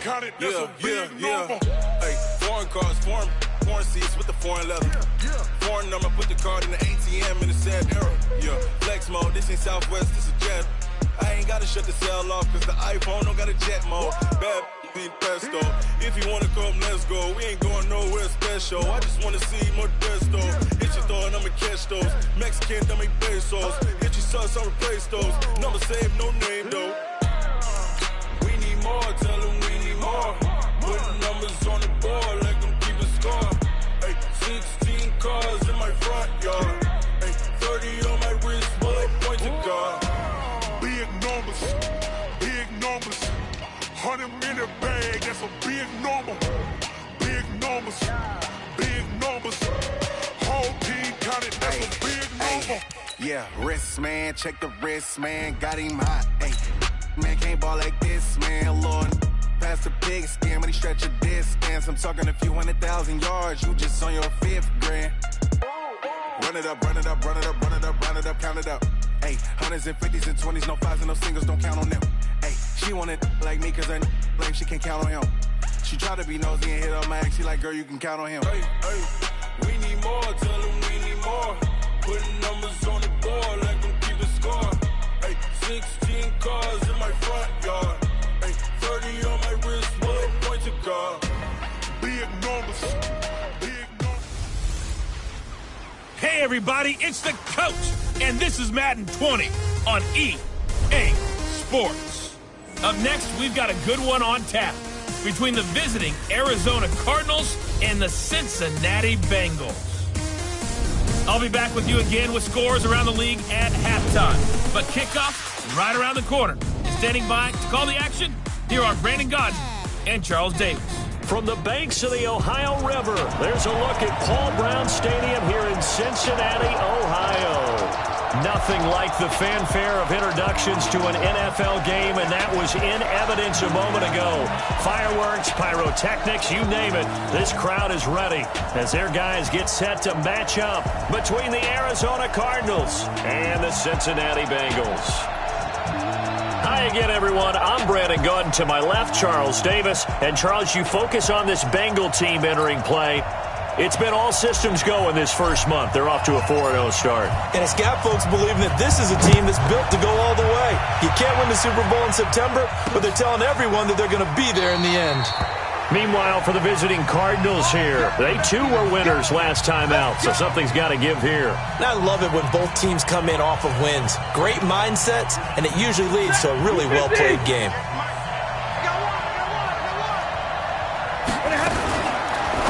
counted, that's a big number. Hey, foreign cars, foreign seats with the foreign leather. Foreign number, put the card in the ATM in the sad era. Yeah, flex mode, this ain't Southwest, this is jet. I ain't gotta shut the cell off, cause the iPhone don't got a jet mode. Bad need pesto. If you wanna come, let's go. We ain't going nowhere special. I just wanna see more desto. Hit your throw and I'ma catch those. Mexican, don't make pesos. Hit your sus, I'll replace those. Number saved, no name though. We need more, tell them we need more. Putting numbers on the board, let them keep a score. Hey, 16 cars in my front yard. Hey, 30 on my wrist, bullet point to God. Big numbers, big numbers. 100 minute bag, that's a big number. Big numbers, big numbers. Whole team counted, that's a big number. Yeah, wrist man, check the wrist man, got him hot. Hey, man can't ball like this, man. Lord, past the big skin when he stretch a distance. I'm talking a few 100,000 yards, you just on your 5th grand. Run it up, run it up, run it up, run it up, run it up, count it up. Hey, hundreds and 50s and 20s, no 5s and no singles, don't count on them. Hey, she want it like me cause her blame, she can't count on him. She try to be nosy and hit up my ex, she like, girl, you can count on him. Hey, we need more, tell them we need more. Putting numbers on the board, let them keep a score. Hey, 16 cars in my front yard. Hey, 30 on my wrist, bullet point to God. Big numbers, big numbers. Hey everybody, it's the coach, and this is Madden 20 on EA Sports. Up next, we've got a good one on tap between the visiting Arizona Cardinals and the Cincinnati Bengals. I'll be back with you again with scores around the league at halftime. But kickoff is right around the corner. And standing by to call the action, here are Brandon Godden and Charles Davis. From the banks of the Ohio River, there's a look at Paul Brown Stadium here in Cincinnati, Ohio. Nothing like the fanfare of introductions to an NFL game, and that was in evidence a moment ago. Fireworks, pyrotechnics, you name it. This crowd is ready as their guys get set to match up between the Arizona Cardinals and the Cincinnati Bengals. Hi again, everyone. I'm Brandon Godden. To my left, Charles Davis. And, Charles, you focus on this Bengal team entering play. It's been all systems go in this first month. They're off to a 4-0 start. And it's got folks believing that this is a team that's built to go all the way. You can't win the Super Bowl in September, but they're telling everyone that they're going to be there in the end. Meanwhile, for the visiting Cardinals here, they too were winners last time out, so something's got to give here. And I love it when both teams come in off of wins. Great mindsets, and it usually leads to a really well-played game.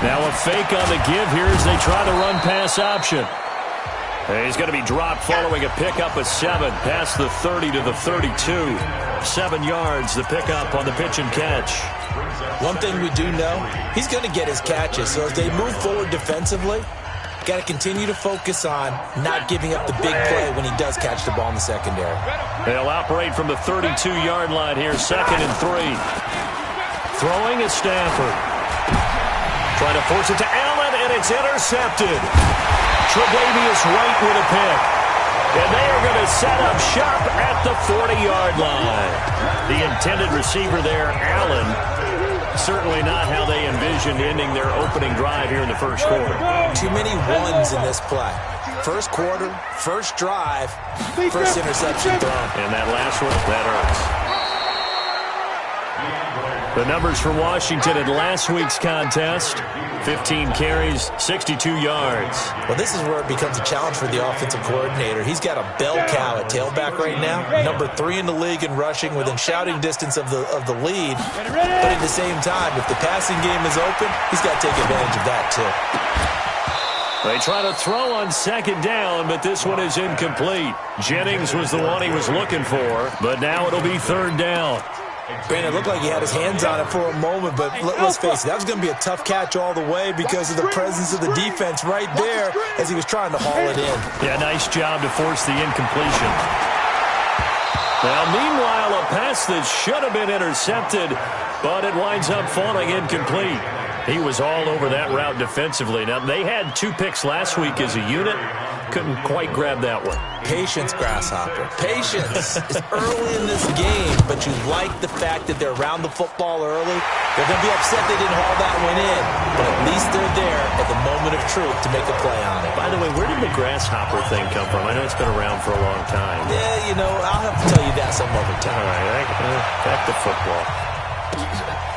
Now a fake on the give here as they try to run pass option. He's going to be dropped following a pickup of 7 past the 30 to the 32. 7 yards, the pickup on the pitch and catch. One thing we do know, he's going to get his catches. So as they move forward defensively, got to continue to focus on not giving up the big play when he does catch the ball in the secondary. They'll operate from the 32-yard line here, 2nd and 3. Throwing is Stafford. Trying to force it to Allen, and it's intercepted. Tre'Davious White with a pick. And they are going to set up shop at the 40-yard line. The intended receiver there, Allen, certainly not how they envisioned ending their opening drive here in the first quarter. Too many ones in this play. First quarter, first drive, first interception thrown. And that last one, that hurts. The numbers for Washington in last week's contest, 15 carries, 62 yards. Well, this is where it becomes a challenge for the offensive coordinator. He's got a bell cow at tailback right now, number 3 in the league in rushing, within shouting distance of the lead. But at the same time, if the passing game is open, he's got to take advantage of that too. They try to throw on 2nd down, but this one is incomplete. Jennings was the one he was looking for, but now it'll be 3rd down. Brandon, it looked like he had his hands on it for a moment, but let's face it, that was going to be a tough catch all the way because of the presence of the defense right there as he was trying to haul it in. Yeah, nice job to force the incompletion. Now, meanwhile, a pass that should have been intercepted, but it winds up falling incomplete. He was all over that route defensively. Now, they had 2 picks last week as a unit. Couldn't quite grab that one. Patience, Grasshopper. Patience. It's early in this game, but you like the fact that they're around the football early. They're going to be upset they didn't haul that one in, but at least they're there at the moment of truth to make a play on it. By the way, where did the Grasshopper thing come from? I know it's been around for a long time. Yeah, I'll have to tell you that some other time. All right, back to football.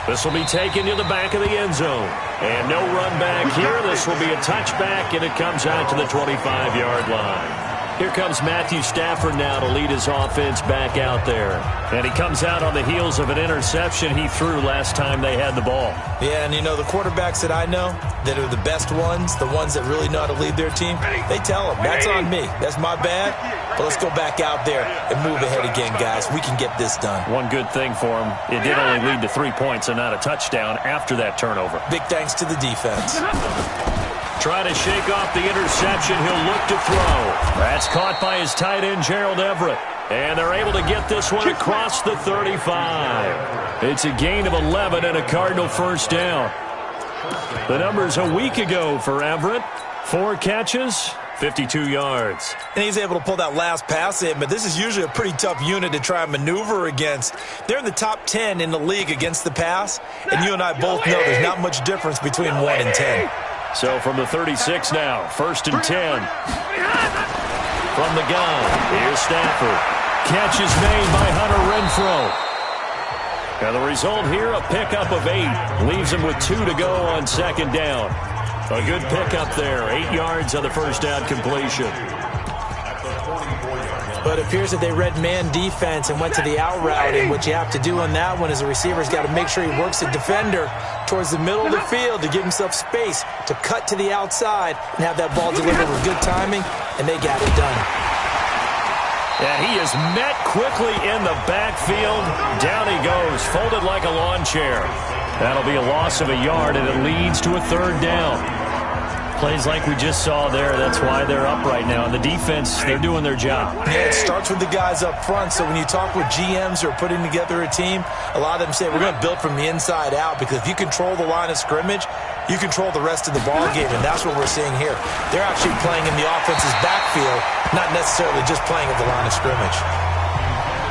This will be taken to the back of the end zone. And no run back here. This will be a touchback, and it comes out to the 25-yard line. Here comes Matthew Stafford now to lead his offense back out there. And he comes out on the heels of an interception he threw last time they had the ball. Yeah, and the quarterbacks that I know that are the best ones, the ones that really know how to lead their team, they tell them, that's on me. That's my bad. But let's go back out there and move ahead again, guys. We can get this done. One good thing for him, it did only lead to 3 points and not a touchdown after that turnover. Big thanks to the defense. Trying to shake off the interception. He'll look to throw. That's caught by his tight end, Gerald Everett. And they're able to get this one across the 35. It's a gain of 11 and a Cardinal first down. The numbers a week ago for Everett. 4 catches, 52 yards. And he's able to pull that last pass in, but this is usually a pretty tough unit to try and maneuver against. They're in the top 10 in the league against the pass, and you and I both know there's not much difference between 1 and 10. So from the 36 now, 1st and 10. From the gun, here's Stafford. Catch is made by Hunter Renfrow. And the result here, a pickup of 8. Leaves him with 2 to go on 2nd down. A good pickup there, 8 yards on the first down completion. But it appears that they read man defense and went to the out route, and what you have to do on that one is the receiver's got to make sure he works the defender towards the middle of the field to give himself space to cut to the outside and have that ball delivered with good timing, and they got it done. And he is met quickly in the backfield. Down he goes, folded like a lawn chair. That'll be a loss of a yard, and it leads to a 3rd down. Plays like we just saw there. That's why they're up right now. And the defense, they're doing their job. Yeah, it starts with the guys up front. So when you talk with GMs who are putting together a team, a lot of them say we're going to build from the inside out, because if you control the line of scrimmage, you control the rest of the ball game, and that's what we're seeing here. They're actually playing in the offense's backfield, not necessarily just playing at the line of scrimmage.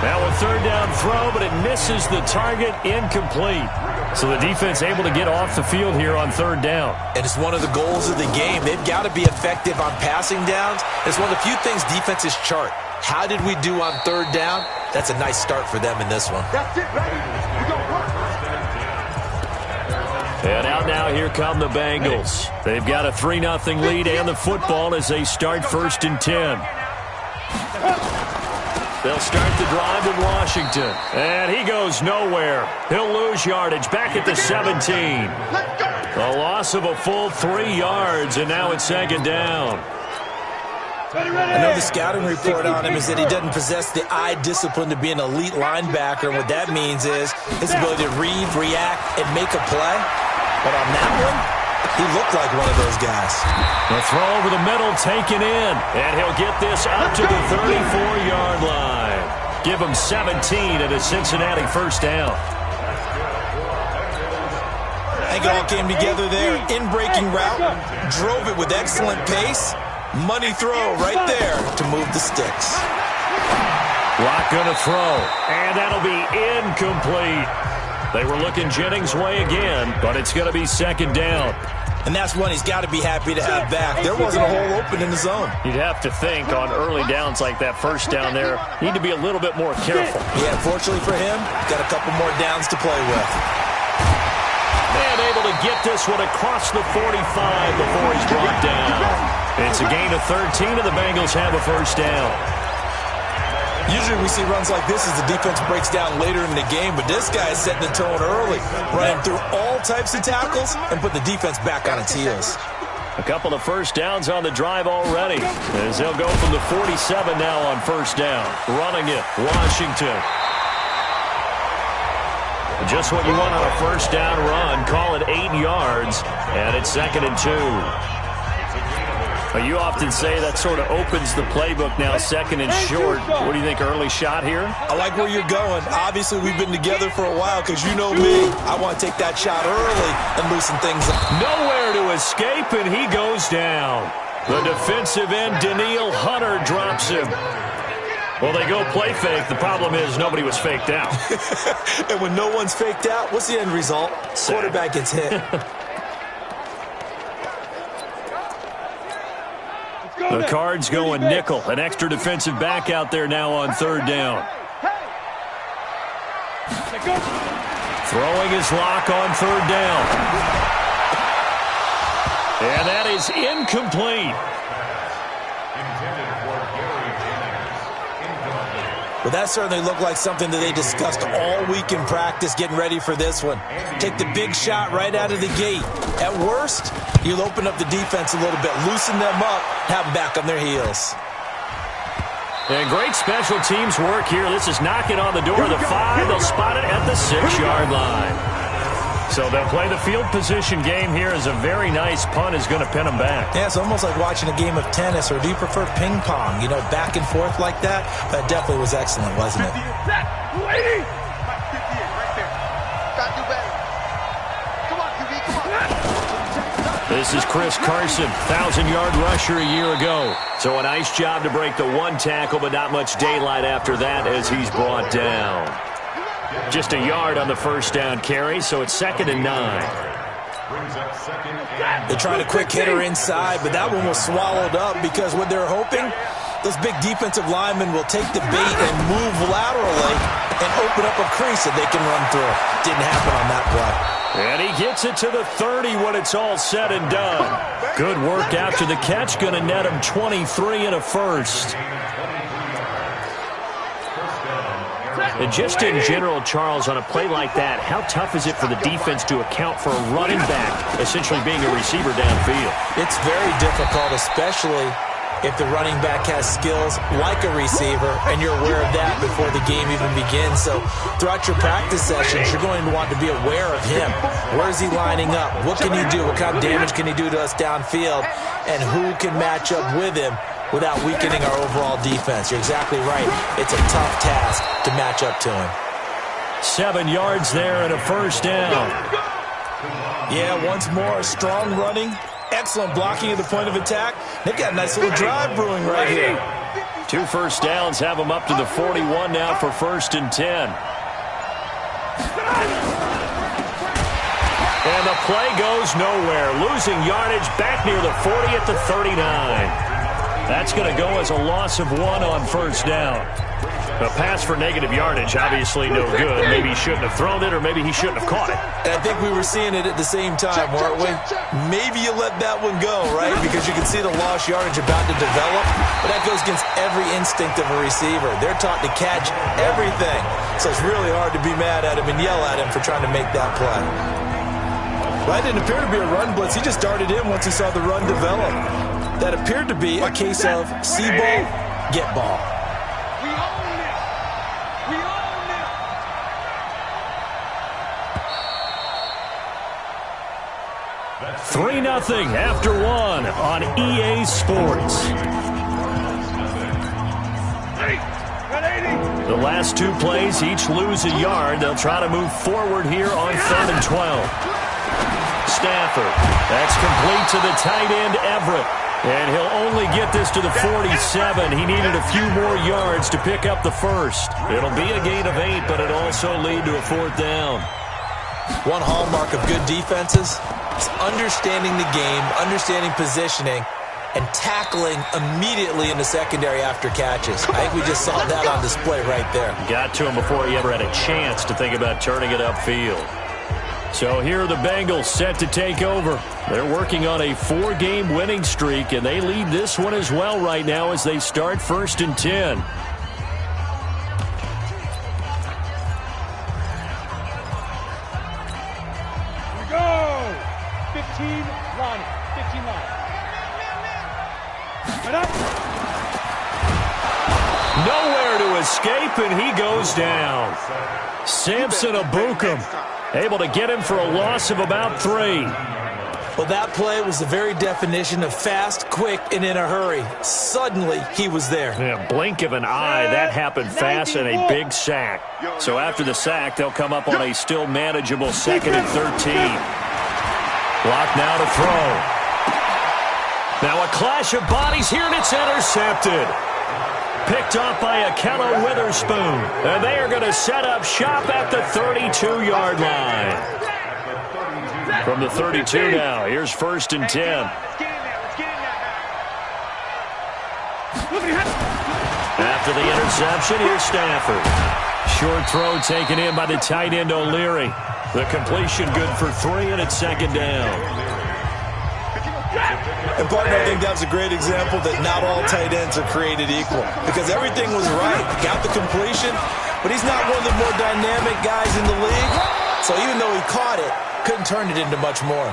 Now a 3rd down throw, but it misses the target, incomplete. So the defense able to get off the field here on 3rd down. And it's one of the goals of the game. They've got to be effective on passing downs. It's one of the few things defenses chart. How did we do on 3rd down? That's a nice start for them in this one. That's it, baby. We gonna work. And out now, here come the Bengals. They've got a 3-0 lead and the football as they start 1st and 10. They'll start the drive in Washington. And he goes nowhere. He'll lose yardage back at the 17. A loss of a full 3 yards, and now it's 2nd down. I know the scouting report on him is that he doesn't possess the eye discipline to be an elite linebacker. And what that means is his ability to read, react, and make a play. But on that one, he looked like one of those guys. The throw over the middle taken in. And he'll get this up to the 34-yard line. Give him 17 at a Cincinnati 1st down. I think it all came together there. In-breaking route. Drove it with excellent pace. Money throw right there to move the sticks. Lock gonna throw. And that'll be incomplete. They were looking Jennings' way again, but it's going to be 2nd down. And that's one he's got to be happy to have back. There wasn't a hole open in the zone. You'd have to think on early downs like that 1st down there, need to be a little bit more careful. Yeah, fortunately for him, got a couple more downs to play with. And able to get this one across the 45 before he's brought down. It's a gain of 13, and the Bengals have a 1st down. Usually we see runs like this as the defense breaks down later in the game, but this guy is setting the tone early, running through all types of tackles and putting the defense back on its heels. A couple of 1st downs on the drive already, as they'll go from the 47 now on 1st down. Running it, Washington. Just what you want on a 1st down run. Call it 8 yards, and it's 2nd and 2. Well, you often say that sort of opens the playbook now, second and short. What do you think, early shot here? I like where you're going. Obviously, we've been together for a while because you know me. I want to take that shot early and loosen things up. Nowhere to escape, and he goes down. The defensive end, Danielle Hunter, drops him. Well, they go play fake. The problem is nobody was faked out. And when no one's faked out, what's the end result? Quarterback gets hit. The Cards going nickel. An extra defensive back out there now on third down. Throwing his lock on third down. And that is incomplete. Well, that certainly looked like something that they discussed all week in practice getting ready for this one. Take the big shot right out of the gate. At worst, you'll open up the defense a little bit, loosen them up, have them back on their heels. And great special teams work here. This is knocking on the door of the 5. They'll spot it at the 6-yard line. So they'll play the field position game here as a very nice punt is going to pin them back. Yeah, it's almost like watching a game of tennis, or do you prefer ping pong? You know, back and forth like that? That definitely was excellent, wasn't it? This is Chris Carson, 1,000-yard rusher a year ago. So a nice job to break the one tackle, but not much daylight after that as he's brought down. Just a yard on the first down carry, so it's 2nd and 9. They tried a quick hitter inside, but that one was swallowed up because what they're hoping, those big defensive linemen will take the bait and move laterally and open up a crease that they can run through. Didn't happen on that play. And he gets it to the 30 when it's all said and done. Good work after the catch, going to net him 23 and a first. And just in general, Charles, on a play like that, how tough is it for the defense to account for a running back essentially being a receiver downfield? It's very difficult, especially if the running back has skills like a receiver, and you're aware of that before the game even begins. So throughout your practice sessions, you're going to want to be aware of him. Where is he lining up? What can he do? What kind of damage can he do to us downfield? And who can match up with him without weakening our overall defense? You're exactly right. It's a tough task to match up to him. 7 yards there and a first down. Yeah, once more, strong running. Excellent blocking at the point of attack. They've got a nice little drive brewing right here. 2 first downs have them up to the 41 now for 1st and 10. And the play goes nowhere. Losing yardage back near the 40 at the 39. That's going to go as a loss of 1 on first down. A pass for negative yardage, obviously no good. Maybe he shouldn't have thrown it, or maybe he shouldn't have caught it. And I think we were seeing it at the same time, weren't we? Maybe you let that one go, right? Because you can see the lost yardage about to develop. But that goes against every instinct of a receiver. They're taught to catch everything. So it's really hard to be mad at him and yell at him for trying to make that play. Well, that didn't appear to be a run blitz. He just darted in once he saw the run develop. That appeared to be a case of see ball, get ball. 3-0 after 1 on EA Sports. The last 2 plays each lose a yard. They'll try to move forward here on 3rd and 12. Stafford. That's complete to the tight end, Everett. And he'll only get this to the 47. He needed a few more yards to pick up the first. It'll be a gain of 8, but it'll also lead to a 4th down. One hallmark of good defenses is understanding the game, understanding positioning, and tackling immediately in the secondary after catches. I think we just saw that on display right there. Got to him before he ever had a chance to think about turning it upfield. So here are the Bengals set to take over. They're working on a 4-game winning streak, and they lead this one as well right now as they start 1st and 10. Nowhere to escape, and he goes down. Samson Abukum able to get him for a loss of about 3. Well, that play was the very definition of fast, quick, and in a hurry. Suddenly, he was there. Yeah, blink of an eye. That happened fast and a big sack. So after the sack, they'll come up on a still manageable 2nd and 13. Block now to throw. Now a clash of bodies here, and it's intercepted. Picked off by Akello Witherspoon. And they are going to set up shop at the 32-yard line. From the 32 now, here's 1st and 10. After the interception, here's Stafford. Short throw taken in by the tight end O'Leary. The completion good for 3, and it's 2nd down. And, partner, I think that was a great example that not all tight ends are created equal. Because everything was right. Got the completion, but he's not one of the more dynamic guys in the league. So even though he caught it, couldn't turn it into much more.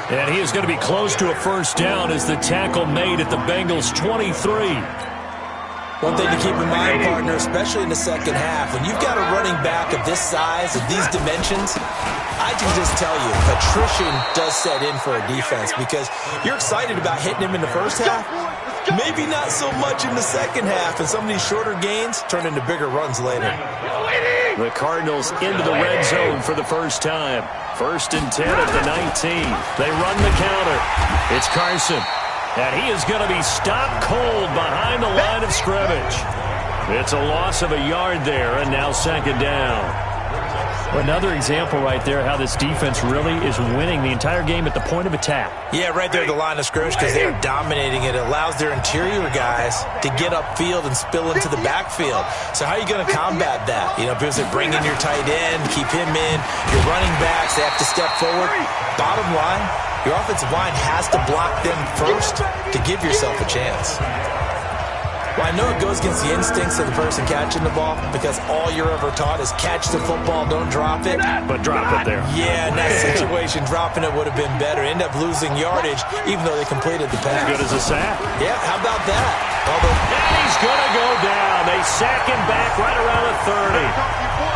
And he is going to be close to a 1st down as the tackle made at the Bengals' 23. One thing to keep in mind, partner, especially in the second half, when you've got a running back of this size, of these dimensions, I can just tell you, attrition does set in for a defense because you're excited about hitting him in the first half, maybe not so much in the second half, and some of these shorter gains turn into bigger runs later. The Cardinals into the red zone for the first time. 1st and 10 at the 19. They run the counter. It's Carson. And he is going to be stopped cold behind the line of scrimmage. It's a loss of a yard there, and now 2nd down. Another example right there how this defense really is winning the entire game at the point of attack. Yeah, right there at the line of scrimmage because they're dominating it. It allows their interior guys to get upfield and spill into the backfield. So how are you going to combat that? You know, because they bring in your tight end, keep him in. Your running backs, they have to step forward. Bottom line, your offensive line has to block them first to give yourself a chance. Well, I know it goes against the instincts of the person catching the ball because all you're ever taught is catch the football, don't drop it. But drop it there. Yeah, in that situation, dropping it would have been better. End up losing yardage even though they completed the pass. As good as a sack. Yeah, how about that? And he's going to go down. They sack him back right around the 30.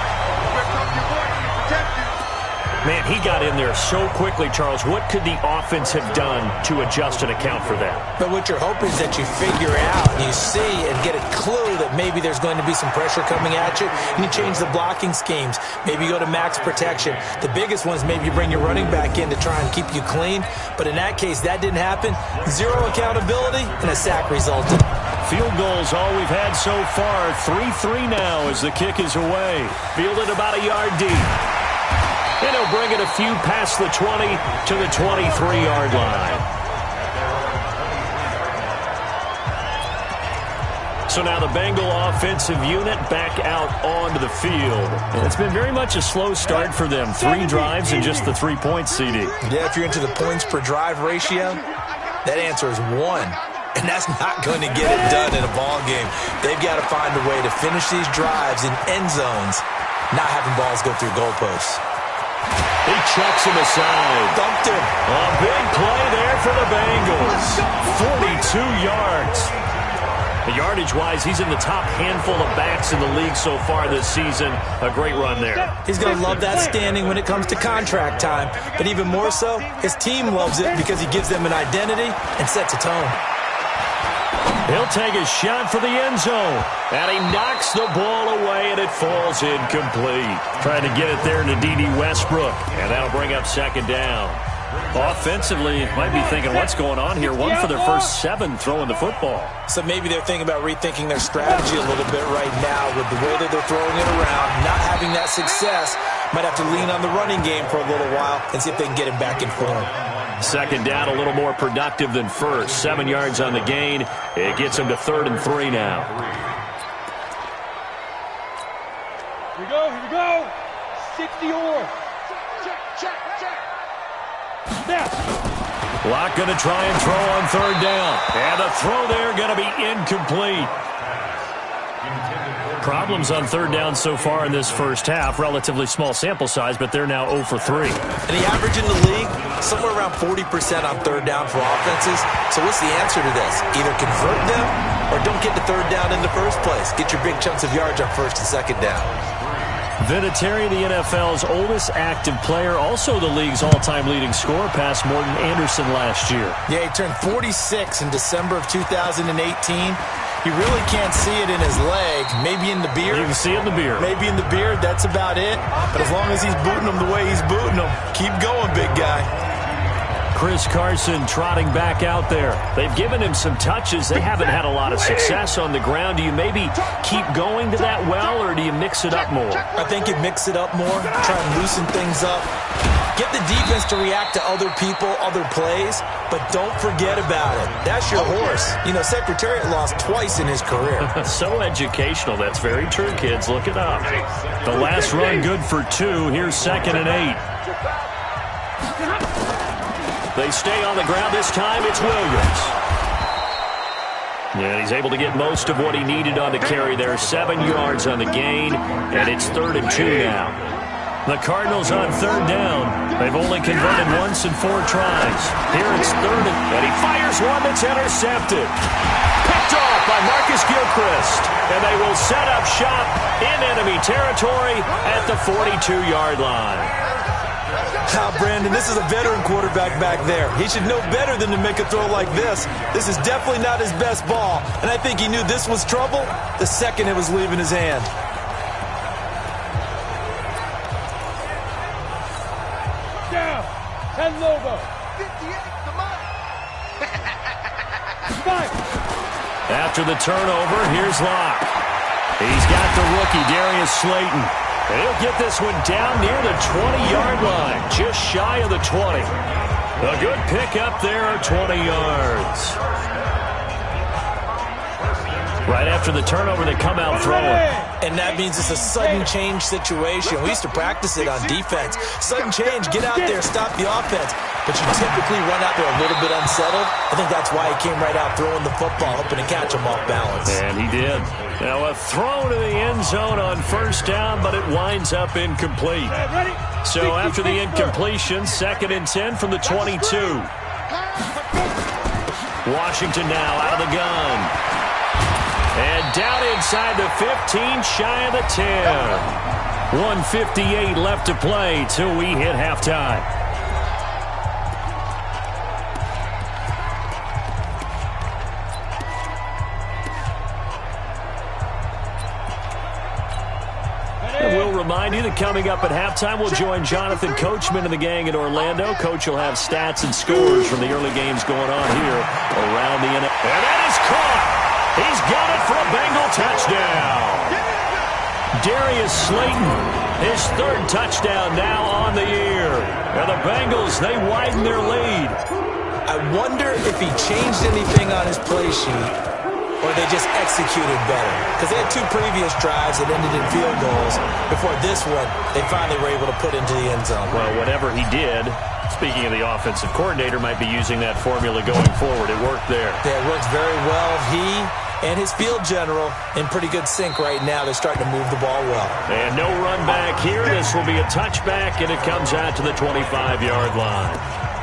Man, he got in there so quickly, Charles. What could the offense have done to adjust and account for that? But what you're hoping is that you figure out, and you see and get a clue that maybe there's going to be some pressure coming at you, and you change the blocking schemes. Maybe you go to max protection. The biggest one is maybe you bring your running back in to try and keep you clean. But in that case, that didn't happen. Zero accountability, and a sack resulted. Field goals all we've had so far. 3-3 now as the kick is away. Fielded about a yard deep. And he'll bring it a few past the 20 to the 23-yard line. So now the Bengal offensive unit back out onto the field. And it's been very much a slow start for them. 3 drives and just the 3-point CD. Yeah, if you're into the points per drive ratio, that answer is 1. And that's not going to get it done in a ball game. They've got to find a way to finish these drives in end zones, not having balls go through goalposts. He chucks him aside. Dumped him. A big play there for the Bengals. 42 yards. Yardage-wise, he's in the top handful of backs in the league so far this season. A great run there. He's going to love that standing when it comes to contract time. But even more so, his team loves it because he gives them an identity and sets a tone. He'll take a shot for the end zone. And he knocks the ball away, and it falls incomplete. Trying to get it there to D.D. Westbrook. And that'll bring up 2nd down. Offensively, might be thinking, what's going on here? 1 for their first 7 throwing the football. So maybe they're thinking about rethinking their strategy a little bit right now with the way that they're throwing it around. Not having that success, might have to lean on the running game for a little while and see if they can get him back in form. 2nd down, a little more productive than first. 7 yards on the gain. It gets him to 3rd and 3 now. Here we go. 60 or. Check. Snap. Locke going to try and throw on 3rd down. And the throw there going to be incomplete. Problems on 3rd down so far in this first half. Relatively small sample size, but they're now 0 for 3. And the average in the league, somewhere around 40% on 3rd down for offenses. So what's the answer to this? Either convert them or don't get to 3rd down in the first place. Get your big chunks of yards on 1st and 2nd down. Vinatieri, the NFL's oldest active player, also the league's all-time leading scorer, past Morton Anderson last year. Yeah, he turned 46 in December of 2018. You really can't see it in his leg. Maybe in the beard. You can see it in the beard. Maybe in the beard. That's about it. But as long as he's booting him the way he's booting him, keep going, big guy. Chris Carson trotting back out there. They've given him some touches. They haven't had a lot of success on the ground. Do you maybe keep going to that well, or do you mix it up more? I think you mix it up more, try and loosen things up. Get the defense to react to other people, other plays, but don't forget about it. That's your horse. You know, Secretariat lost twice in his career. So educational. That's very true, kids. Look it up. The last run good for 2. Here's 2nd and 8. They stay on the ground. This time it's Williams. And he's able to get most of what he needed on the carry there. 7 yards on the gain, and it's 3rd and 2 now. The Cardinals on 3rd down. They've only converted once in 4 tries. Here it's 3rd, and he fires one that's intercepted. Picked off by Marcus Gilchrist. And they will set up shop in enemy territory at the 42-yard line. Now, Brandon, this is a veteran quarterback back there. He should know better than to make a throw like this. This is definitely not his best ball, and I think he knew this was trouble the second it was leaving his hand. Down. 10 logo. 58, come on. After the turnover, here's Locke. He's got the rookie, Darius Slayton. And he'll get this one down near the 20-yard line, just shy of the 20. A good pick up there, 20 yards. Right after the turnover, they come out throwing. And that means it's a sudden change situation. We used to practice it on defense. Sudden change, get out there, stop the offense. But you typically run out there a little bit unsettled. I think that's why he came right out throwing the football, hoping to catch him off balance. And he did. Now a throw to the end zone on 1st down, but it winds up incomplete. So after the incompletion, 2nd and 10 from the 22. Washington now out of the gun. And down inside the 15, shy of the 10. 1:58 left to play till we hit halftime. And we'll remind you that coming up at halftime, we'll join Jonathan Coachman and the gang in Orlando. Coach will have stats and scores from the early games going on here around the NFL. And that is caught. He's got it for a Bengal touchdown. Darius Slayton, his 3rd touchdown now on the year. And the Bengals, they widen their lead. I wonder if he changed anything on his play sheet or they just executed better. Because they had 2 previous drives that ended in field goals. Before this one, they finally were able to put into the end zone. Well, whatever he did, speaking of the offensive coordinator, might be using that formula going forward. It worked there. Yeah, it works very well. He and his field general in pretty good sync right now. They're starting to move the ball well. And no run back here. This will be a touchback, and it comes out to the 25-yard line.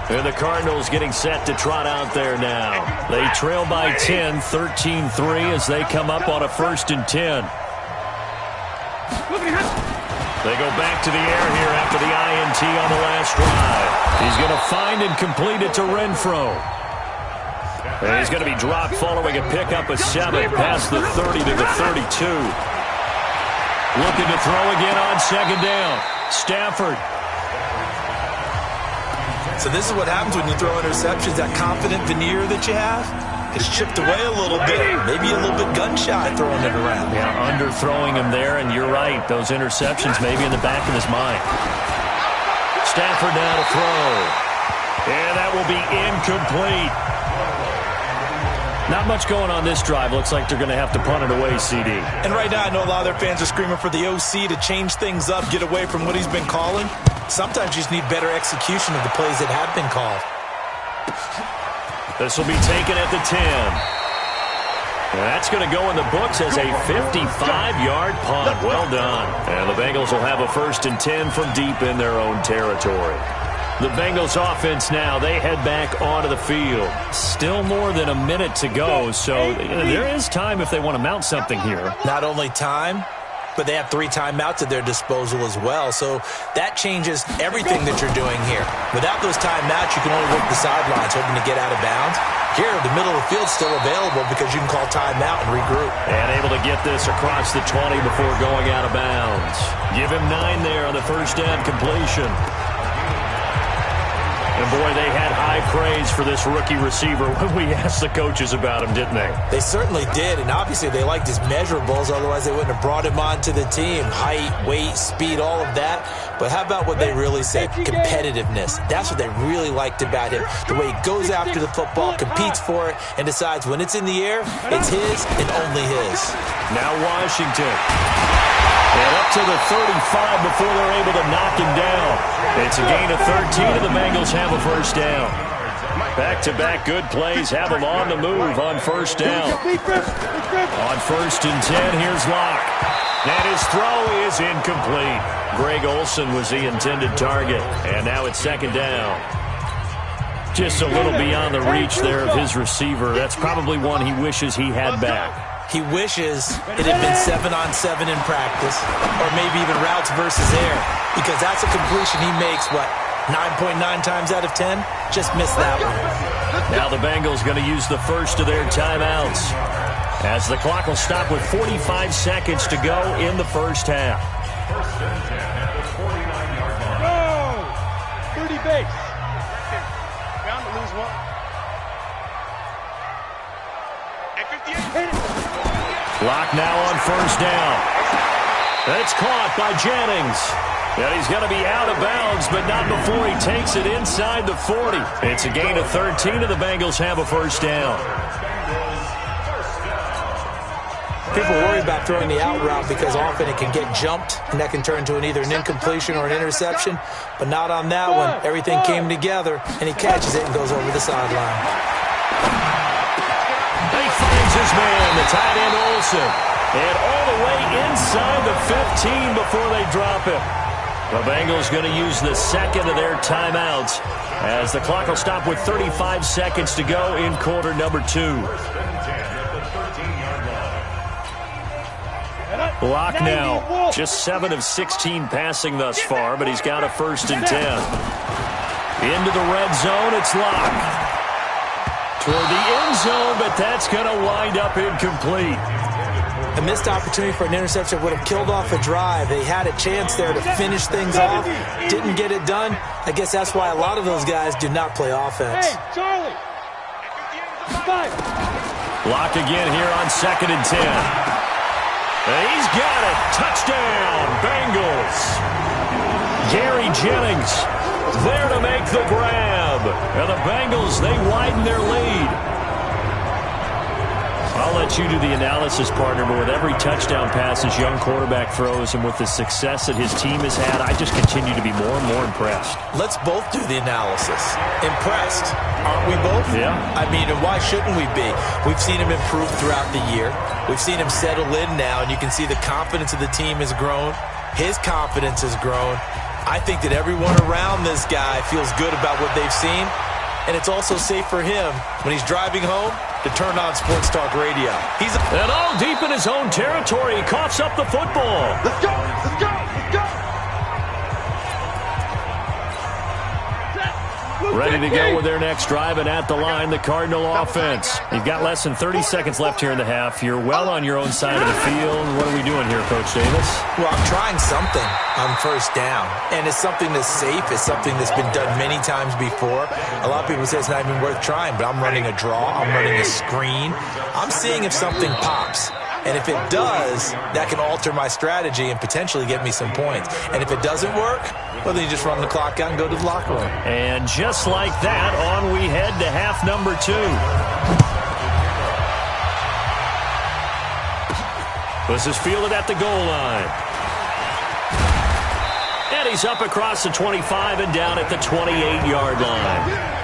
And the Cardinals getting set to trot out there now. They trail by 10, 13-3 as they come up on a 1st and 10. They go back to the air here after the INT on the last drive. He's going to find and complete it to Renfro. And he's going to be dropped following a pickup of 7 past the 30 to the 32. Looking to throw again on 2nd down. Stafford. So this is what happens when you throw interceptions. That confident veneer that you have is chipped away a little bit. Maybe a little bit gun-shy throwing it around. Yeah, underthrowing him there, and you're right. Those interceptions may be in the back of his mind. Stafford now to throw. And that will be incomplete. Not much going on this drive. Looks like they're going to have to punt it away, CD. And right now I know a lot of their fans are screaming for the OC to change things up, get away from what he's been calling. Sometimes you just need better execution of the plays that have been called. This will be taken at the 10. And that's going to go in the books as a 55-yard punt. Well done. And the Bengals will have a 1st and 10 from deep in their own territory. The Bengals offense now, they head back onto the field. Still more than a minute to go, so there is time if they want to mount something here. Not only time, but they have 3 timeouts at their disposal as well. So that changes everything that you're doing here. Without those timeouts, you can only work the sidelines, hoping to get out of bounds. Here, the middle of the field's still available because you can call timeout and regroup. And able to get this across the 20 before going out of bounds. Give him 9 there on the first down completion. And, boy, they had high praise for this rookie receiver when we asked the coaches about him, didn't they? They certainly did, and obviously they liked his measurables, otherwise they wouldn't have brought him onto the team. Height, weight, speed, all of that. But how about what they really said? Competitiveness. That's what they really liked about him. The way he goes after the football, competes for it, and decides when it's in the air, it's his and only his. Now Washington. And up to the 35 before they're able to knock him down. It's a gain of 13, and the Bengals have a first down. Back-to-back good plays have them on the move on first down. On 1st and 10, here's Locke. And his throw is incomplete. Greg Olsen was the intended target, and now it's 2nd down. Just a little beyond the reach there of his receiver. That's probably one he wishes he had back. He wishes it had been 7-on-7 in practice, or maybe even routes versus air, because that's a completion he makes, 9.9 times out of 10? Just missed that one. Now the Bengals going to use the first of their timeouts, as the clock will stop with 45 seconds to go in the first half. Go! 30 base. Bound to lose one. Clock now on first down. It's caught by Jennings. And he's going to be out of bounds, but not before he takes it inside the 40. It's a gain of 13, and the Bengals have a first down. People worry about throwing the out route because often it can get jumped, and that can turn into either an incompletion or an interception, but not on that one. Everything came together, and he catches it and goes over the sideline. He finds his man, the tight end Olsen, and all the way inside the 15 before they drop him. The Bengals going to use the second of their timeouts as the clock will stop with 35 seconds to go in quarter number 2. Locke now just 7 of 16 passing thus far, but he's got a 1st and 10. Into the red zone, it's Locke. Toward the end zone, but that's going to wind up incomplete. A missed opportunity for an interception would have killed off a drive. They had a chance there to finish things off. Didn't get it done. I guess that's why a lot of those guys do not play offense. Hey, Charlie! 5. Locke again here on 2nd and 10. And he's got it. Touchdown, Bengals. Gary Jennings there to make the grab. And the Bengals, they widen their lead. I'll let you do the analysis, partner, but with every touchdown pass his young quarterback throws and with the success that his team has had, I just continue to be more and more impressed. Let's both do the analysis. Impressed, aren't we both? Yeah. I mean, and why shouldn't we be? We've seen him improve throughout the year. We've seen him settle in now, and you can see the confidence of the team has grown. His confidence has grown. I think that everyone around this guy feels good about what they've seen, and it's also safe for him when he's driving home to turn on Sports Talk Radio. And all deep in his own territory, he coughs up the football. Let's go! Let's go! Let's go! Ready to go with their next drive, and at the line, the Cardinal offense. You've got less than 30 seconds left here in the half. You're well on your own side of the field. What are we doing here, Coach Davis? Well, I'm trying something on first down, and it's something that's safe. It's something that's been done many times before. A lot of people say it's not even worth trying, but I'm running a draw. I'm running a screen. I'm seeing if something pops. And if it does, that can alter my strategy and potentially get me some points. And if it doesn't work, well, then you just run the clock out and go to the locker room. And just like that, on we head to half number 2. This is fielded at the goal line. And he's up across the 25 and down at the 28-yard line.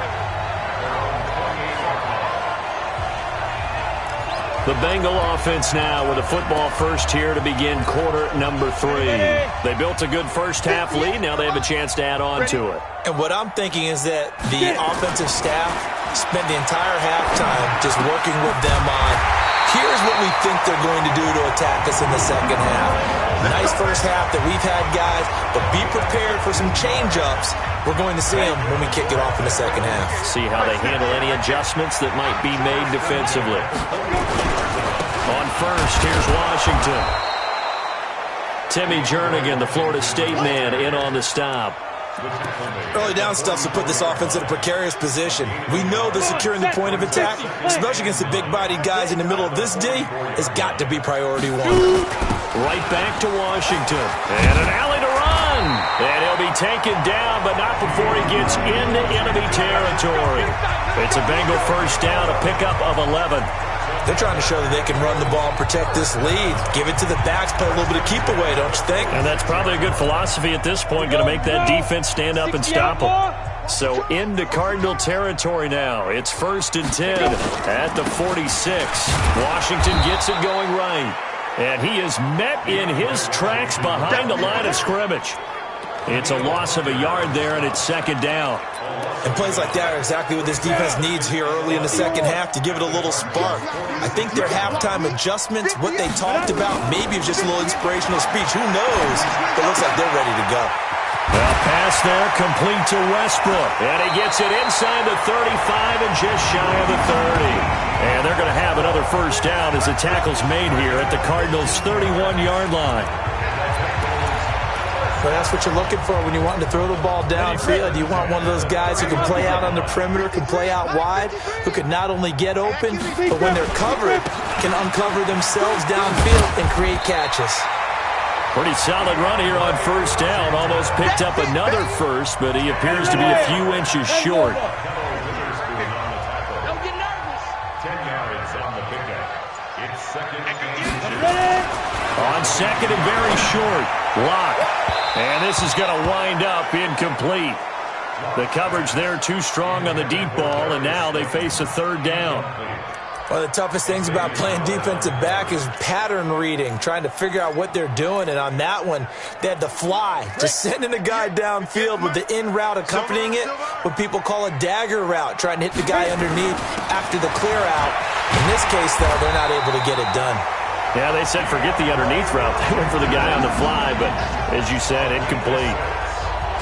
The Bengal offense now with a football first here to begin quarter number 3. They built a good first half lead. Now they have a chance to add on to it. And what I'm thinking is that the offensive staff spent the entire halftime just working with them on Here's what we think they're going to do to attack us in the second half. Nice first half that we've had, guys, but be prepared for some change-ups. We're going to see them when we kick it off in the second half. See how they handle any adjustments that might be made defensively. On first, here's Washington. Timmy Jernigan, the Florida State man, in on the stop. Early down stuff to put this offense in a precarious position. We know that securing the point of attack, especially against the big-bodied guys in the middle of this D, has got to be priority one. Right back to Washington. And an alley to run. And he'll be taken down, but not before he gets into enemy territory. It's a Bengal first down, a pickup of 11. They're trying to show that they can run the ball and protect this lead. Give it to the backs, play a little bit of keep away, don't you think? And that's probably a good philosophy at this point, going to make that defense stand up and stop them. So into Cardinal territory now. It's 1st and 10 at the 46. Washington gets it going right. And he is met in his tracks behind the line of scrimmage. It's a loss of a yard there, and it's 2nd down. And plays like that are exactly what this defense needs here early in the second half to give it a little spark. I think their halftime adjustments, what they talked about, maybe it's just a little inspirational speech. Who knows? But it looks like they're ready to go. Well, pass there, complete to Westbrook. And he gets it inside the 35 and just shy of the 30. And they're going to have another first down as the tackle's made here at the Cardinals' 31-yard line. But that's what you're looking for when you want to throw the ball downfield. You want one of those guys who can play out on the perimeter, can play out wide, who can not only get open, but when they're covered, can uncover themselves downfield and create catches. Pretty solid run here on first down. Almost picked up another first, but he appears to be a few inches short. Don't get nervous. 10 yards on the pickup. It's 2nd and 10. On second and very short. Lock. And this is going to wind up incomplete. The coverage there too strong on the deep ball, and now they face a 3rd down. One of the toughest things about playing defensive back is pattern reading, trying to figure out what they're doing. And on that one, they had the fly, just sending a guy downfield with the in route accompanying it, what people call a dagger route, trying to hit the guy underneath after the clear out. In this case, though, they're not able to get it done. Yeah, they said forget the underneath route. They went for the guy on the fly, but as you said, incomplete.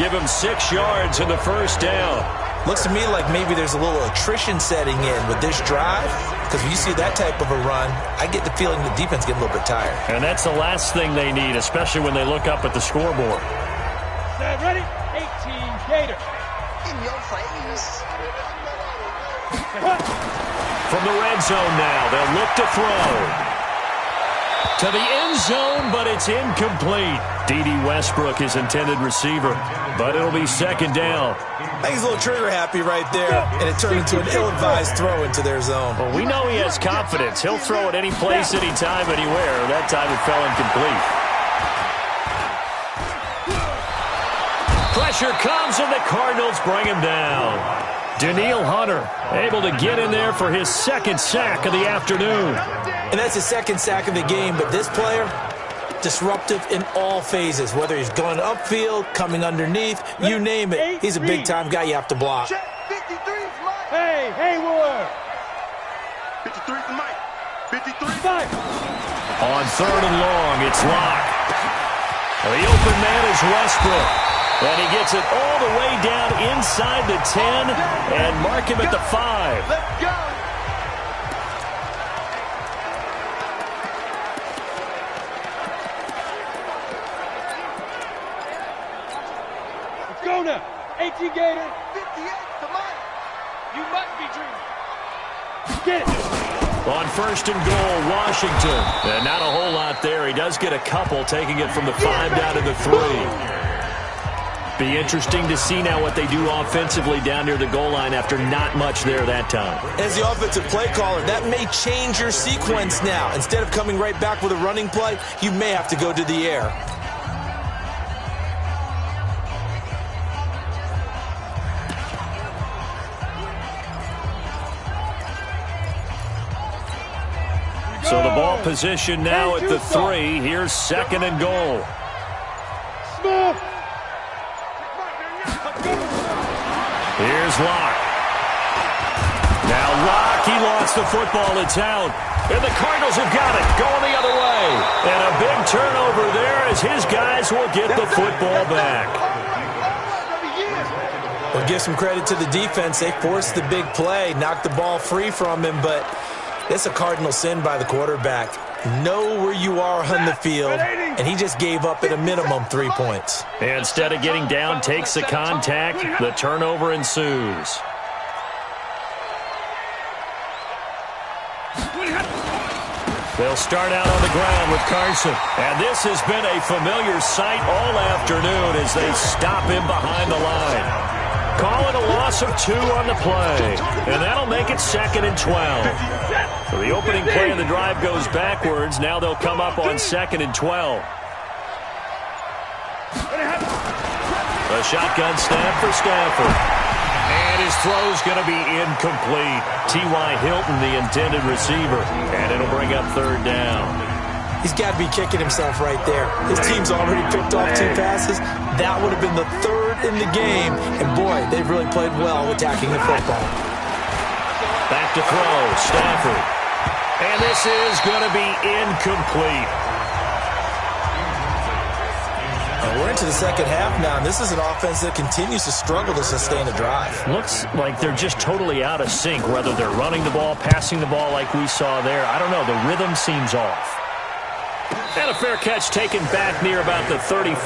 Give him 6 yards in the first down. Looks to me like maybe there's a little attrition setting in with this drive, because when you see that type of a run, I get the feeling the defense getting a little bit tired. And that's the last thing they need, especially when they look up at the scoreboard. Ready? 18 Gator. In your face. From the red zone now, they'll look to throw. To the end zone, but it's incomplete. D.D. Westbrook, his intended receiver, but it'll be 2nd down. I think he's a little trigger happy right there, and it turned into an ill-advised throw into their zone. Well, we know he has confidence. He'll throw at any place, anytime, anywhere. That time it fell incomplete. Pressure comes, and the Cardinals bring him down. Danielle Hunter able to get in there for his 2nd sack of the afternoon. And that's his 2nd sack of the game, but this player, disruptive in all phases, whether he's going upfield, coming underneath, you name it. He's a big-time guy you have to block. Hey, Hayward. 53 for Mike. 53. Five. On 3rd and long, it's Locke. The open man is Westbrook. And he gets it all the way down inside the 10 and mark him at the 5. Let's go. Let's go now. 18 Gator. 58 to Mike. You must be dreaming. Get it. On 1st and goal, Washington. And not a whole lot there. He does get a couple, taking it from the 5 down to the 3. Be interesting to see now what they do offensively down near the goal line after not much there that time. As the offensive play caller, that may change your sequence now. Instead of coming right back with a running play, you may have to go to the air. So the ball position now at the 3. Here's 2nd and goal. Smith. Here's Locke. Now Locke, he lost the football. It's out. And the Cardinals have got it, going the other way. And a big turnover there as his guys will get the football back. Well, give some credit to the defense. They forced the big play, knocked the ball free from him, but it's a cardinal sin by the quarterback. Know where you are on the field, and he just gave up at a minimum 3 points. Instead of getting down, takes the contact. The turnover ensues. They'll start out on the ground with Carson. And this has been a familiar sight all afternoon as they stop him behind the line. Call it a loss of 2 on the play. And that'll make it 2nd and 12. So the opening play of the drive goes backwards. Now they'll come up on 2nd and 12. A shotgun snap for Stafford. And his throw's going to be incomplete. T.Y. Hilton, the intended receiver. And it'll bring up 3rd down. He's got to be kicking himself right there. His team's already picked off 2 passes. That would have been the 3rd in the game. And, boy, they've really played well attacking the football. Back to throw, Stafford. And this is going to be incomplete. We're into the second half now, and this is an offense that continues to struggle to sustain a drive. Looks like they're just totally out of sync, whether they're running the ball, passing the ball like we saw there. I don't know. The rhythm seems off. And a fair catch taken back near about the 35,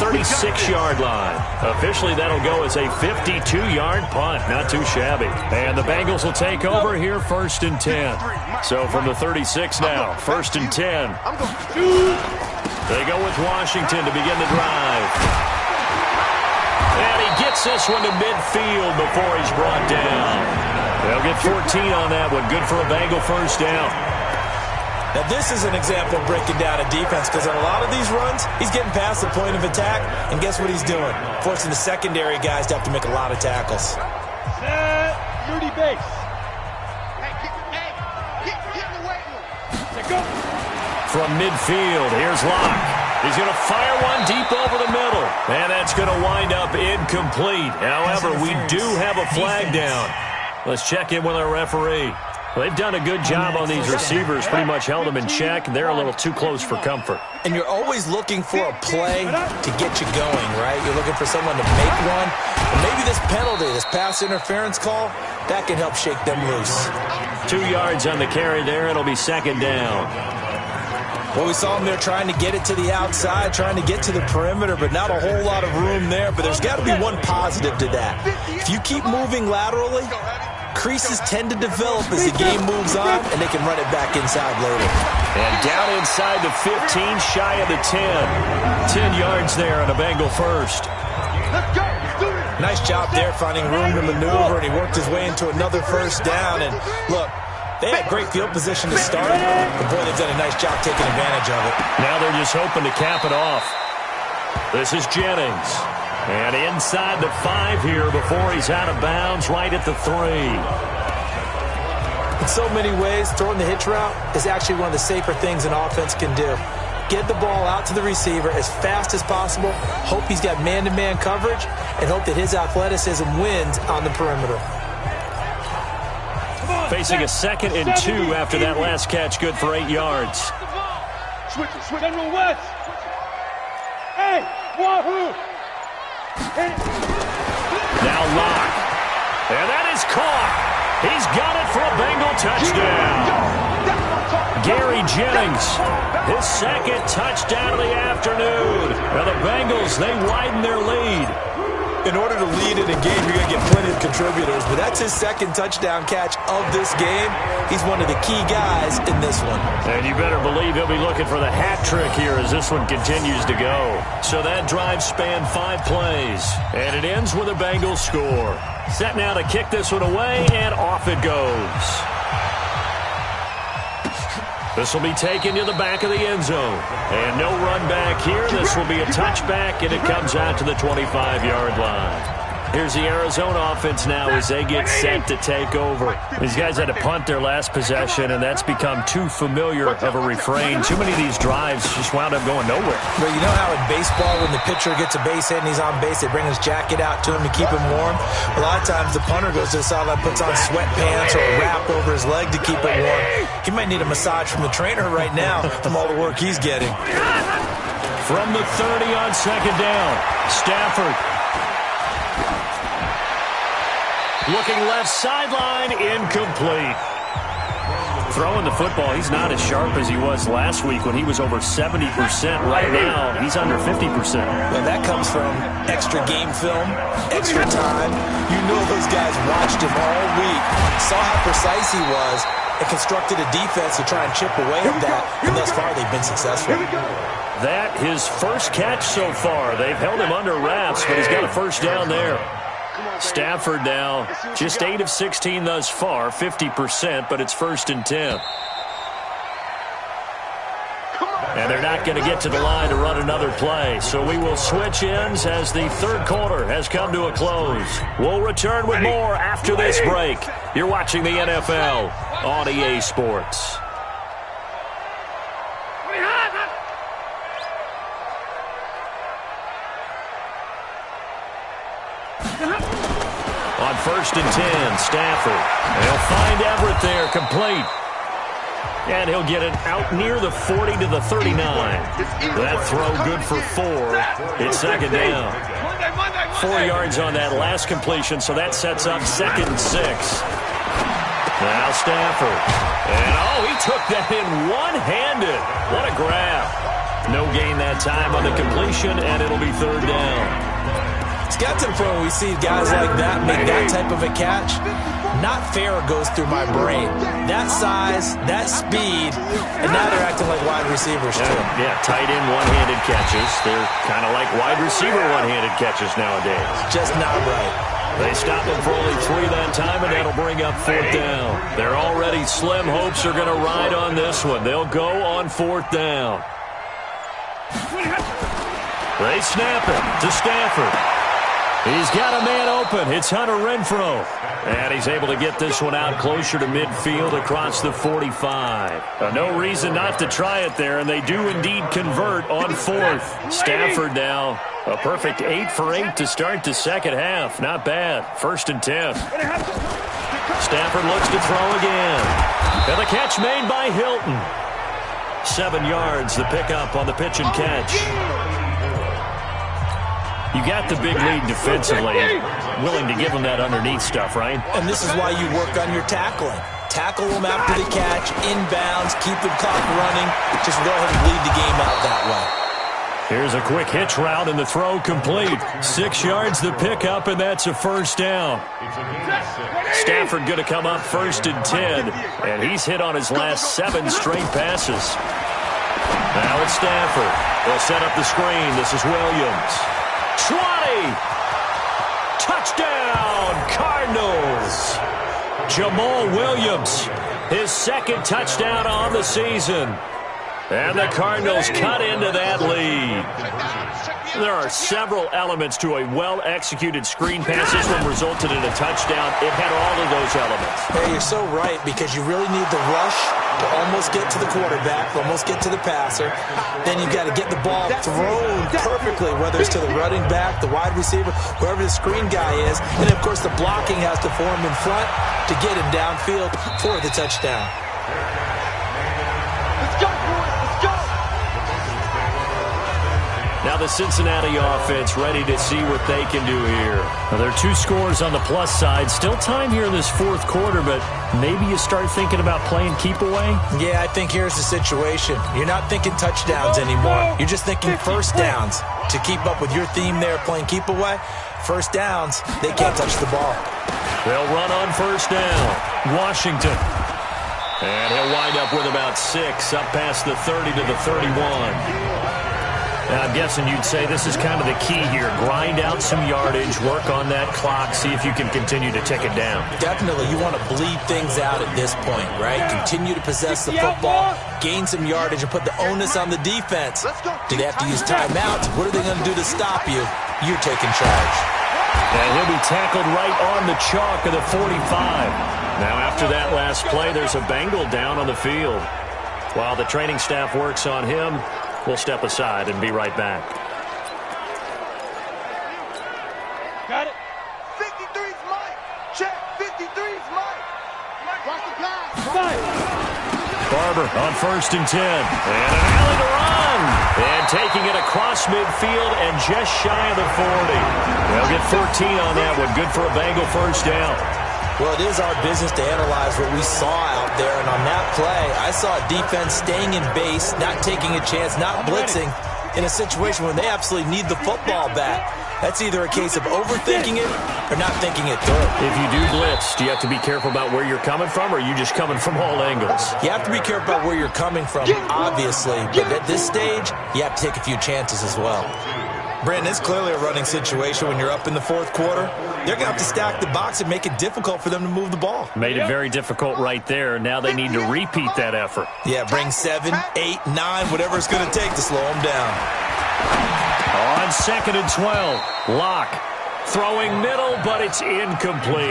36-yard line. Officially, that'll go as a 52-yard punt. Not too shabby. And the Bengals will take over here 1st and 10. So from the 36 now, 1st and 10. They go with Washington to begin the drive. And he gets this one to midfield before he's brought down. They'll get 14 on that one. Good for a Bengal 1st down. Now, this is an example of breaking down a defense because on a lot of these runs, he's getting past the point of attack, and guess what he's doing? Forcing the secondary guys to have to make a lot of tackles. Set, Rudy base. Get away. Go. From midfield, here's Locke. He's going to fire one deep over the middle, and that's going to wind up incomplete. However, we do have a flag down. Let's check in with our referee. They've done a good job on these receivers, pretty much held them in check. They're a little too close for comfort. And you're always looking for a play to get you going, right? You're looking for someone to make one. And maybe this penalty, this pass interference call, that can help shake them loose. 2 yards on the carry there. It'll be 2nd down. Well, we saw them there trying to get it to the outside, trying to get to the perimeter, but not a whole lot of room there. But there's got to be one positive to that. If you keep moving laterally, creases tend to develop as the game moves on, and they can run it back inside later. And down inside the 15, shy of the 10. 10 yards there on a Bengal 1st. Nice job there finding room to maneuver, and he worked his way into another 1st down. And look, they had great field position to start, but boy, they've done a nice job taking advantage of it. Now they're just hoping to cap it off. This is Jennings. And inside the 5 here before he's out of bounds, right at the 3. In so many ways, throwing the hitch route is actually one of the safer things an offense can do. Get the ball out to the receiver as fast as possible, hope he's got man-to-man coverage, and hope that his athleticism wins on the perimeter. Facing a 2nd and 2 after that last catch, good for 8 yards. Switch. General West. Hey, wahoo! Now Locke. And that is caught. He's got it for a Bengal touchdown. Gary Jennings, his 2nd touchdown of the afternoon. Now the Bengals, they widen their lead. In order to lead in a game, you're going to get plenty of contributors, but that's his 2nd touchdown catch of this game. He's one of the key guys in this one. And you better believe he'll be looking for the hat trick here as this one continues to go. So that drive spanned 5 plays, and it ends with a Bengals score. Set now to kick this one away, and off it goes. This will be taken to the back of the end zone. And no run back here. This will be a touchback, and it comes out to the 25-yard line. Here's the Arizona offense now as they get set to take over. These guys had to punt their last possession, and that's become too familiar of a refrain. Too many of these drives just wound up going nowhere. But you know how in baseball, when the pitcher gets a base hit and he's on base, they bring his jacket out to him to keep him warm? A lot of times the punter goes to the sideline, puts on sweatpants or a wrap over his leg to keep it warm. He might need a massage from the trainer right now from all the work he's getting. From the 30 on second down, Stafford. Looking left sideline, incomplete. Throwing the football, he's not as sharp as he was last week when he was over 70%. Right now, he's under 50%. Well, that comes from extra game film, extra time. You know those guys watched him all week, saw how precise he was, and constructed a defense to try and chip away at that, and thus far they've been successful. That his first catch so far. They've held him under wraps, but he's got a first down there. Stafford now just 8 of 16 thus far, 50%, but it's 1st and 10. And they're not going to get to the line to run another play, so we will switch ends as the third quarter has come to a close. We'll return with more after this break. You're watching the NFL on EA Sports. On 1st and 10, Stafford. They'll find Everett there, complete. And he'll get it out near the 40 to the 39. That throw good for 4. It's second down. 4 yards on that last completion, so that sets up 2nd and 6. Now Stafford. And, he took that in one-handed. What a grab. No gain that time on the completion, and it'll be 3rd down. It's got to the point where we see guys like that make that type of a catch. Not fair goes through my brain. That size, that speed, and now they're acting like wide receivers too. Yeah, tight end one-handed catches. They're kind of like wide receiver one-handed catches nowadays. Just not right. They stop him for only 3 that time, and that'll bring up 4th down. Their already slim hopes are going to ride on this one. They'll go on 4th down. They snap it to Stafford. He's got a man open. It's Hunter Renfrow. And he's able to get this one out closer to midfield across the 45. No reason not to try it there, and they do indeed convert on 4th. Stafford now a perfect 8 for 8 to start the second half. Not bad. 1st and 10. Stafford looks to throw again. And the catch made by Hilton. 7 yards, the pickup on the pitch and catch. You got the big lead defensively, willing to give them that underneath stuff, right? And this is why you work on your tackling. Tackle them after the catch, inbounds, keep the clock running. Just go ahead and lead the game out that way. Here's a quick hitch route, and the throw complete. 6 yards the pickup, and that's a 1st down. Stafford going to come up 1st and 10, and he's hit on his last 7 straight passes. Now it's Stafford. They'll set up the screen. This is Williams. 20! Touchdown, Cardinals! Jamal Williams, his 2nd touchdown on the season. And the Cardinals cut into that lead. There are several elements to a well-executed screen pass. This one resulted in a touchdown. It had all of those elements. Hey, you're so right, because you really need the rush to almost get to the quarterback, almost get to the passer. Then you've got to get the ball thrown perfectly, whether it's to the running back, the wide receiver, whoever the screen guy is. And, of course, the blocking has to form in front to get him downfield for the touchdown. Now the Cincinnati offense ready to see what they can do here. Now there are 2 scores on the plus side. Still time here in this 4th quarter, but maybe you start thinking about playing keep away? Yeah, I think here's the situation. You're not thinking touchdowns anymore. You're just thinking 1st downs. To keep up with your theme there playing keep away, 1st downs, they can't touch the ball. They'll run on 1st down. Washington. And he'll wind up with about 6 up past the 30 to the 31. Now, I'm guessing you'd say this is kind of the key here. Grind out some yardage, work on that clock, see if you can continue to tick it down. Definitely. You want to bleed things out at this point, right? Continue to possess the football, gain some yardage, and put the onus on the defense. Do they have to use timeouts? What are they going to do to stop you? You're taking charge. And he'll be tackled right on the chalk of the 45. Now, after that last play, there's a Bengal down on the field. While the training staff works on him, we'll step aside and be right back. Got it. 53's Mike. Check. 53's Mike. Watch the pass. Barber on 1st and 10. And an alley to run. And taking it across midfield and just shy of the 40. They'll get 14 on that one. Good for a Bengal first down. Well, it is our business to analyze what we saw out there. And on that play, I saw a defense staying in base, not taking a chance, not blitzing in a situation when they absolutely need the football back. That's either a case of overthinking it or not thinking it through. If you do blitz, do you have to be careful about where you're coming from, or are you just coming from all angles? You have to be careful about where you're coming from, obviously. But at this stage, you have to take a few chances as well. Brandon, it's clearly a running situation when you're up in the 4th quarter. They're going to have to stack the box and make it difficult for them to move the ball. Made it very difficult right there. Now they need to repeat that effort. Yeah, bring 7, 8, 9, whatever it's going to take to slow them down. On 2nd and 12, Locke throwing middle, but it's incomplete.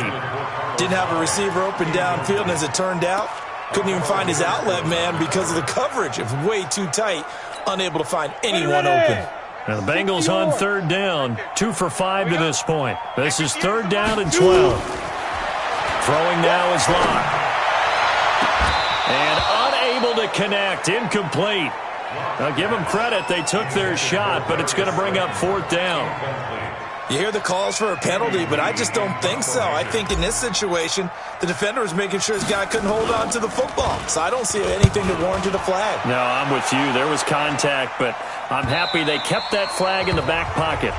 Didn't have a receiver open downfield, and as it turned out, couldn't even find his outlet man because of the coverage. It was way too tight, unable to find anyone open. Now the Bengals on 3rd down, 2 for 5 to this point. This is 3rd down and 12. Throwing now is Locke. And unable to connect, incomplete. Now give them credit, they took their shot, but it's going to bring up 4th down. You hear the calls for a penalty, but I just don't think so. I think in this situation, the defender was making sure his guy couldn't hold on to the football. So I don't see anything that warranted a flag. No, I'm with you. There was contact, but I'm happy they kept that flag in the back pocket.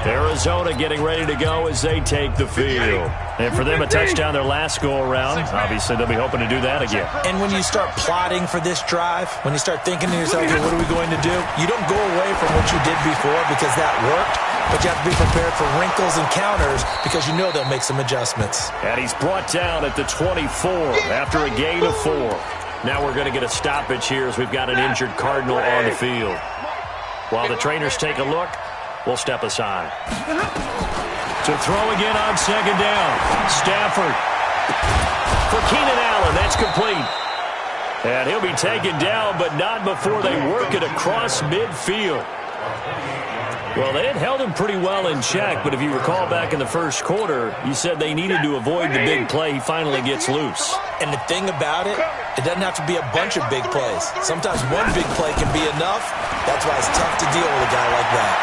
Arizona getting ready to go as they take the field. And for them, a touchdown their last go-around. Obviously, they'll be hoping to do that again. And when you start plotting for this drive, when you start thinking to yourself, okay, what are we going to do? You don't go away from what you did before because that worked, but you have to be prepared for wrinkles and counters because you know they'll make some adjustments. And he's brought down at the 24 after a gain of 4. Now we're going to get a stoppage here as we've got an injured Cardinal on the field. While the trainers take a look, we'll step aside. To throw again on 2nd down. Stafford for Keenan Allen. That's complete. And he'll be taken down, but not before they work it across midfield. Well, they had held him pretty well in check, but if you recall back in the 1st quarter, you said they needed to avoid the big play. He finally gets loose. And the thing about it, it doesn't have to be a bunch of big plays. Sometimes one big play can be enough. That's why it's tough to deal with a guy like that.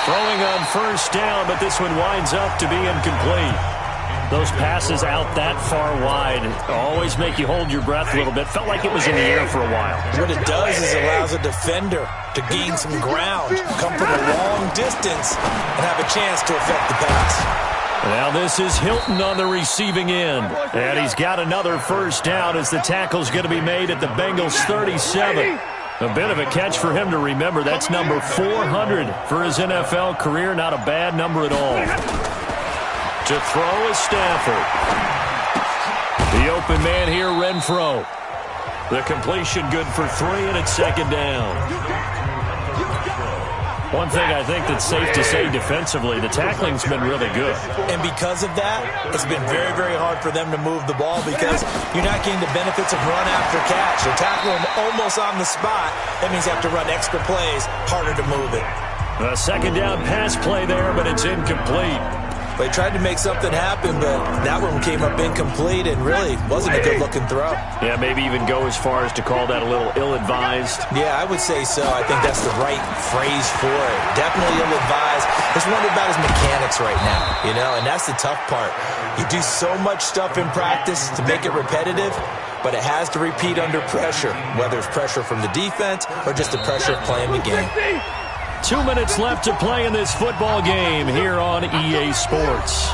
Throwing on 1st down, but this one winds up to be incomplete. Those passes out that far wide always make you hold your breath a little bit. Felt like it was in the air for a while. What it does is it allows a defender to gain some ground, come from a long distance, and have a chance to affect the pass. Now this is Hilton on the receiving end. And he's got another 1st down as the tackle's going to be made at the Bengals 37. A bit of a catch for him to remember. That's number 400 for his NFL career. Not a bad number at all. To throw is Stafford. The open man here, Renfro. The completion good for 3, and it's 2nd down. One thing I think that's safe to say defensively, the tackling's been really good. And because of that, it's been very, very hard for them to move the ball because you're not getting the benefits of run after catch. They're tackling almost on the spot. That means you have to run extra plays, harder to move it. A 2nd down pass play there, but it's incomplete. They tried to make something happen, but that one came up incomplete and really wasn't a good-looking throw. Yeah, maybe even go as far as to call that a little ill-advised. Yeah, I would say so. I think that's the right phrase for it. Definitely ill-advised. Just wonder about his mechanics right now, you know, and that's the tough part. You do so much stuff in practice to make it repetitive, but it has to repeat under pressure, whether it's pressure from the defense or just the pressure of playing the game. 2 minutes left to play in this football game here on EA Sports.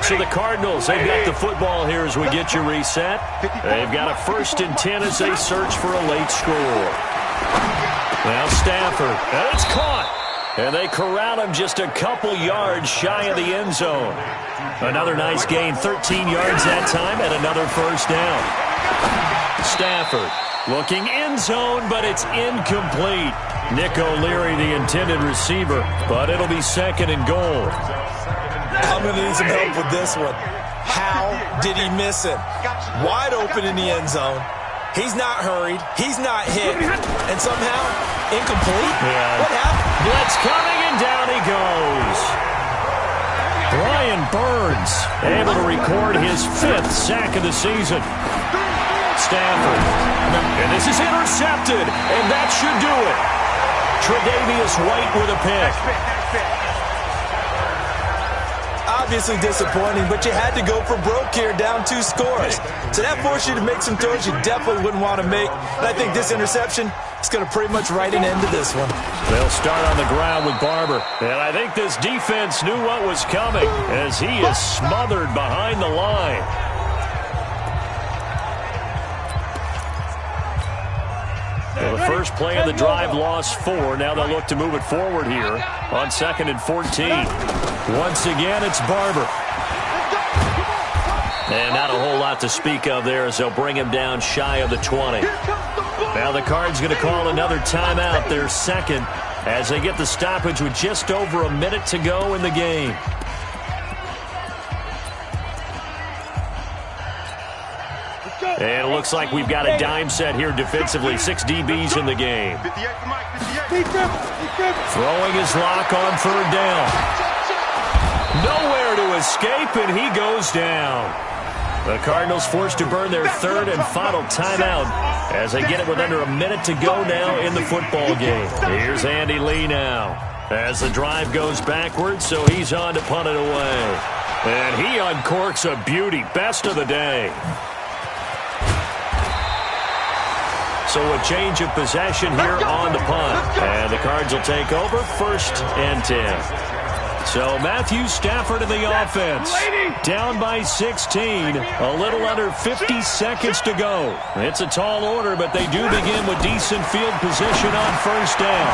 So the Cardinals, they've got the football here as we get you reset. They've got a 1st and 10 as they search for a late score. Now Stafford, and it's caught. And they corral him just a couple yards shy of the end zone. Another nice gain, 13 yards that time, and another 1st down. Stafford Looking end zone, but it's incomplete. Nick O'Leary, the intended receiver, but it'll be second and goal. I'm going to need some help with this one. How did he miss him? Wide open in the end zone. He's not hurried. He's not hit. And somehow, incomplete? Yeah. What happened? Blitz coming, and down he goes. Brian Burns able to record his 5th sack of the season. Stafford. And this is intercepted, and that should do it. Tre'Davious White with a pick. Obviously disappointing, but you had to go for broke here, down 2 scores. So that forced you to make some throws you definitely wouldn't want to make. And I think this interception is going to pretty much write an end to this one. They'll start on the ground with Barber. And I think this defense knew what was coming as he is smothered behind the line. Well, the first play of the drive lost 4. Now they'll look to move it forward here on 2nd and 14. Once again, it's Barber. And not a whole lot to speak of there as they'll bring him down shy of the 20. Now the Cards going to call another timeout, their second, as they get the stoppage with just over a minute to go in the game. And it looks like we've got a dime set here defensively. 6 DBs in the game. Throwing his lock on 3rd down. Nowhere to escape, and he goes down. The Cardinals forced to burn their 3rd and final timeout as they get it with under a minute to go now in the football game. Here's Andy Lee now as the drive goes backwards, so he's on to punt it away. And he uncorks a beauty. Best of the day. So a change of possession here on the punt. And the Cards will take over 1st and 10. So Matthew Stafford in the offense. Down by 16. A little under 50 seconds to go. It's a tall order, but they do begin with decent field position on 1st down.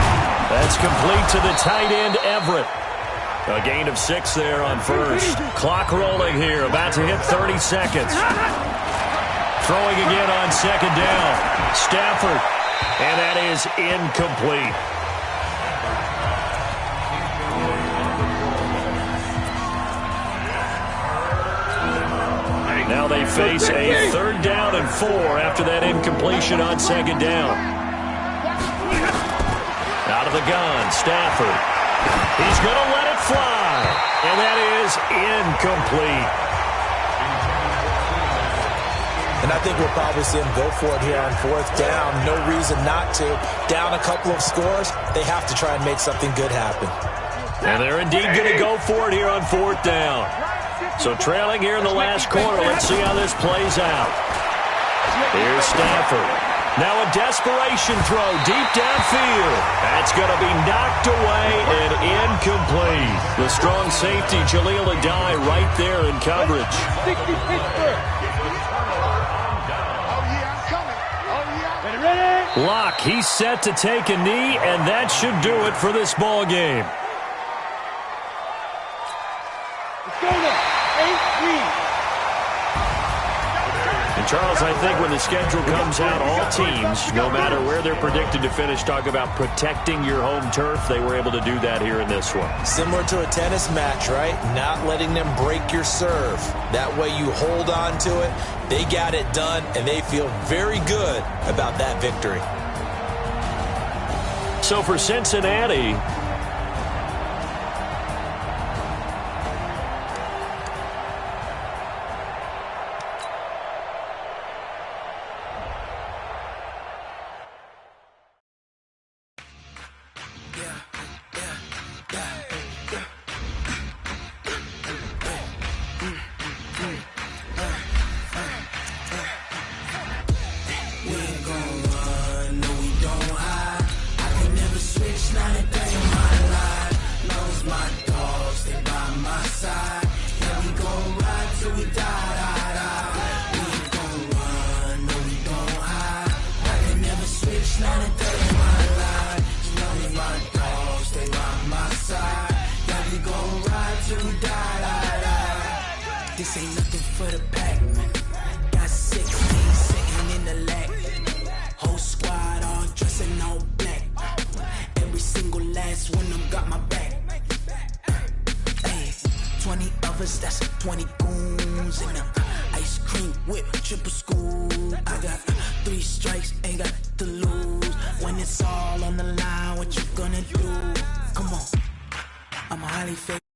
That's complete to the tight end, Everett. A gain of 6 there on 1st. Clock rolling here. About to hit 30 seconds. Throwing again on 2nd down. Stafford. And that is incomplete. Now they face a 3rd down and 4 after that incompletion on 2nd down. Out of the gun, Stafford. He's going to let it fly. And that is incomplete. And I think we'll probably see him go for it here on 4th down. No reason not to. Down a couple of scores, they have to try and make something good happen. And they're indeed going to go for it here on 4th down. So trailing here in the last quarter. Let's see how this plays out. Here's Stafford. Now a desperation throw deep downfield. That's going to be knocked away and incomplete. The strong safety, Jaleel Adai, right there in coverage. Locke, he's set to take a knee, and that should do it for this ball game. And Charles, I think when the schedule comes out, all teams, no matter where they're predicted to finish, talk about protecting your home turf. They were able to do that here in this one. Similar to a tennis match, right? Not letting them break your serve. That way you hold on to it. They got it done, and they feel very good about that victory. So for Cincinnati, This ain't nothing for the pack. Got 16 sitting in the lag. last one, them got my back. Hey, 20 of us, that's 20 goons in them. Ice cream whip, triple scoop. I got 3 strikes, ain't got to lose. When it's all on the line, what you gonna do? Come on, I'm highly favored.